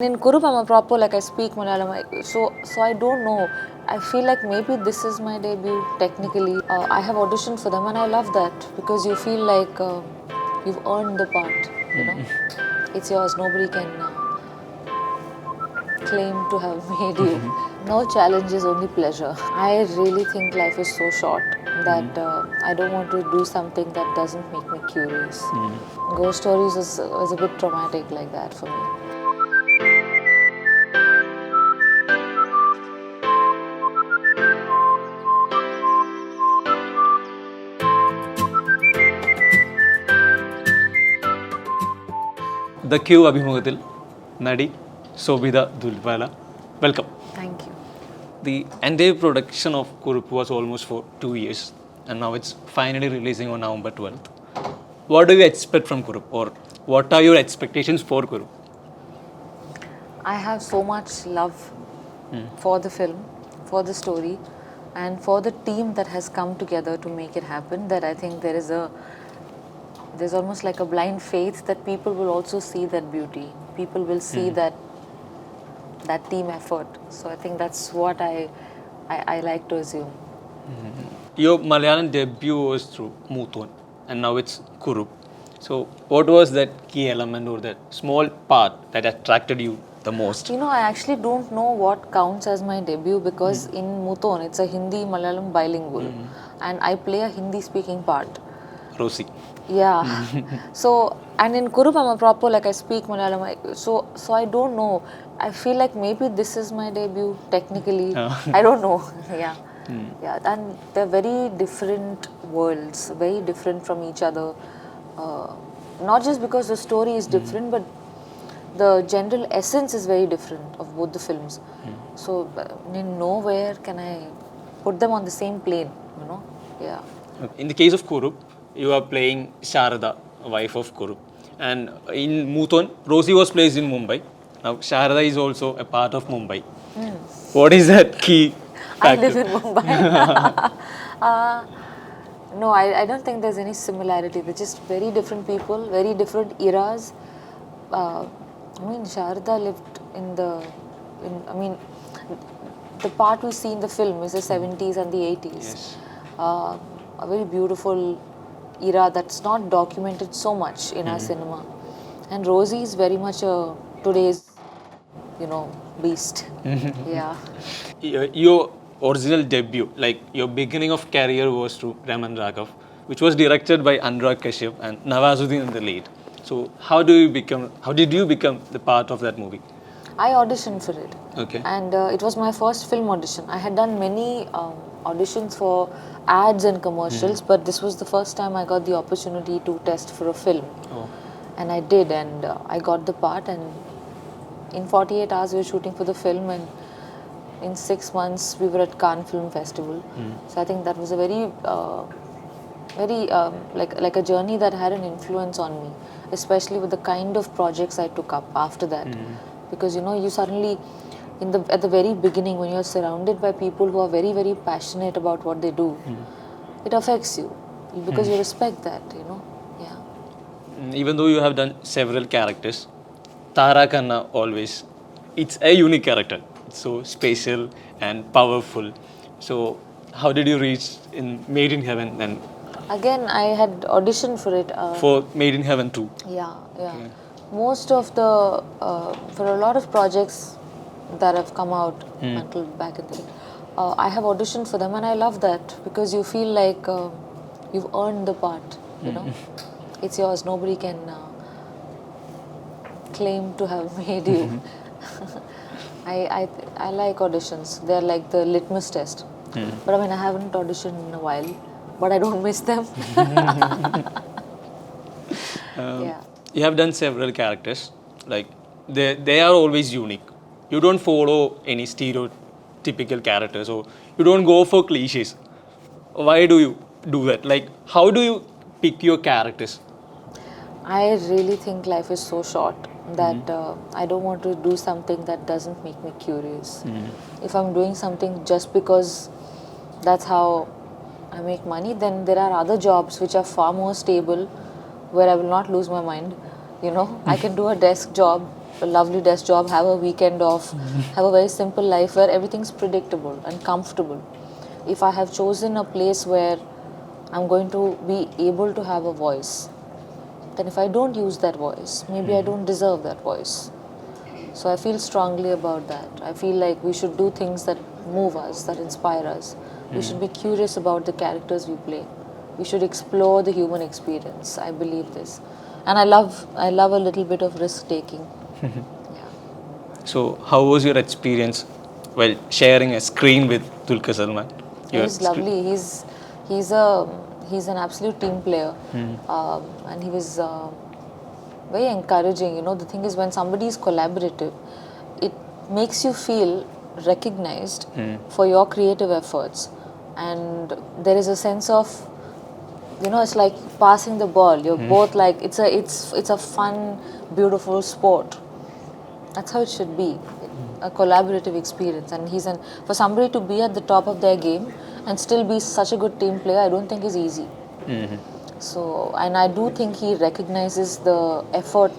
In Kurup, I'm a proper, like I speak Malayalam, so I don't know. I feel like maybe this is my debut technically. I have auditioned for them and I love that because you feel like you've earned the part, you know. It's yours, nobody can claim to have made you. No challenge is only pleasure. I really think life is so short that I don't want to do something that doesn't make me curious. Ghost stories is a bit traumatic like that for me. The Q അഭിമുഖത്തിൽ നടി Sobhita Dhulipala. Welcome. Thank you. The entire production of Kurup was almost for 2 years and now it's finally releasing on November 12th. What do you expect from Kurup, or what are your expectations for Kurup? I have so much love for the film, for the story, and for the team that has come together to make it happen, that I think there's almost like a blind faith that people will also see that beauty. People will see that team effort. So I think that's what I like to assume. Your Malayalam debut was through Muthon and now it's Kurup. So what was that key element or that small part that attracted you the most? You know, I actually don't know what counts as my debut because in Muthon it's a Hindi Malayalam bilingual and I play a Hindi speaking part. Rosie. Yeah. So, and in Kurup, I'm a proper, like I speak Malayalam. So I don't know. I feel like maybe this is my debut technically. I don't know. Yeah. Yeah. And they're very different worlds, very different from each other. Not just because the story is different, but the general essence is very different of both the films. So, in nowhere can I put them on the same plane, you know? Yeah. In the case of Kurup, you are playing Sharada, wife of Kurup. And in Muthon, Rosie was placed in Mumbai. Now Sharada is also a part of Mumbai. What is that key factor? I live in Mumbai. No, I don't think there's any similarity. They're just very different people, very different eras. I mean, Sharda lived the part we see in the film is the 70s and the 80s. Yes. A very beautiful era that's not documented so much in our cinema. And Rosie is very much today's, beast. Yeah. Your original debut, like your beginning of career, was through Raman Raghav, which was directed by Anurag Kashyap and Nawazuddin in the lead. So how did you become the part of that movie? I auditioned for it. Okay. And it was my first film audition. I had done many auditions for ads and commercials, but this was the first time I got the opportunity to test for a film. Oh. And I did, and I got the part, and in 48 hours we were shooting for the film, and in 6 months we were at Cannes Film Festival. So I think that was a very like a journey that had an influence on me, especially with the kind of projects I took up after that. Because you suddenly at the very beginning, when you're surrounded by people who are very, very passionate about what they do, it affects you because you respect that, Yeah. Even though you have done several characters, Tara Khanna always, it's a unique character. It's so special and powerful. So how did you reach in Made in Heaven and Again, I had auditioned for it. for Made in Heaven too? Yeah. Most of the for a lot of projects that have come out until back in the day, I have auditioned for them, and I love that because you feel like you've earned the part. It's yours. Nobody can claim to have made you. I like auditions. They're like the litmus test. But I mean, I haven't auditioned in a while, but I don't miss them. Yeah. You have done several characters. Like they are always unique. You don't follow any stereotypical characters, or you don't go for cliches. Why do you do that? Like, how do you pick your characters? I really think life is so short that I don't want to do something that doesn't make me curious. If I'm doing something just because that's how I make money, then there are other jobs which are far more stable, where I will not lose my mind. I can do a desk job a lovely desk job, have a weekend off, have a very simple life where everything's predictable and comfortable. If I have chosen a place where I'm going to be able to have a voice, then if I don't use that voice, maybe I don't deserve that voice. So I feel strongly about that. I feel like we should do things that move us, that inspire us. We should be curious about the characters we play. We should explore the human experience. I believe this. And I love a little bit of risk taking. Yeah. So, how was your experience while sharing a screen with Dulquer Salman? He's lovely. He's an absolute team player, and he was very encouraging. You know, the thing is, when somebody is collaborative, it makes you feel recognized for your creative efforts, and there is a sense of, you know, it's like passing the ball. You're both like, it's a fun, beautiful sport. That's how it should be, a collaborative experience. And for somebody to be at the top of their game and still be such a good team player, I don't think is easy. So, and I do think he recognizes the effort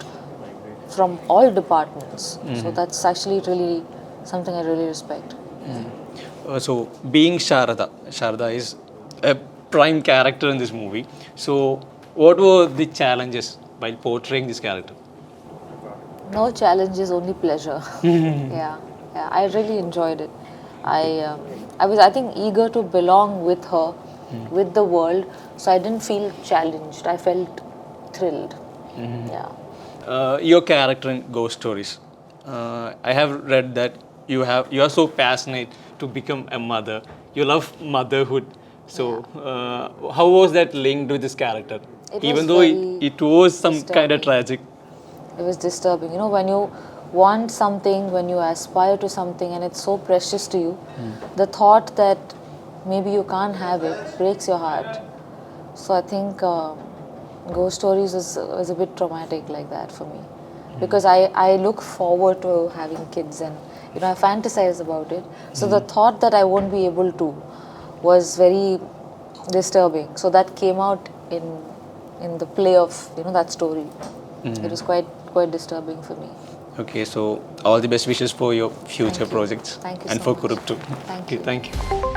from all departments. So that's actually really something I really respect. So, being Sharda is a prime character in this movie. So, what were the challenges while portraying this character? No challenges, only pleasure. Yeah, I really enjoyed it. I was, I think, eager to belong with her, with the world. So I didn't feel challenged. I felt thrilled. Yeah. Your character in Ghost Stories. I have read that you are so passionate to become a mother. You love motherhood. So how was that linked with this character? Even though it was some kind of tragic. It was disturbing. You know, when you want something, when you aspire to something and it's so precious to you, the thought that maybe you can't have it breaks your heart. So I think Ghost Stories is a bit traumatic like that for me. Because I look forward to having kids, and you know, I fantasize about it. So the thought that I won't be able to was very disturbing. So that came out in the play of, you know, that story. It was quite disturbing for me. Okay, so all the best wishes for your future projects. Thank you and so for much. Kurup too. Thank Okay, you. thank you.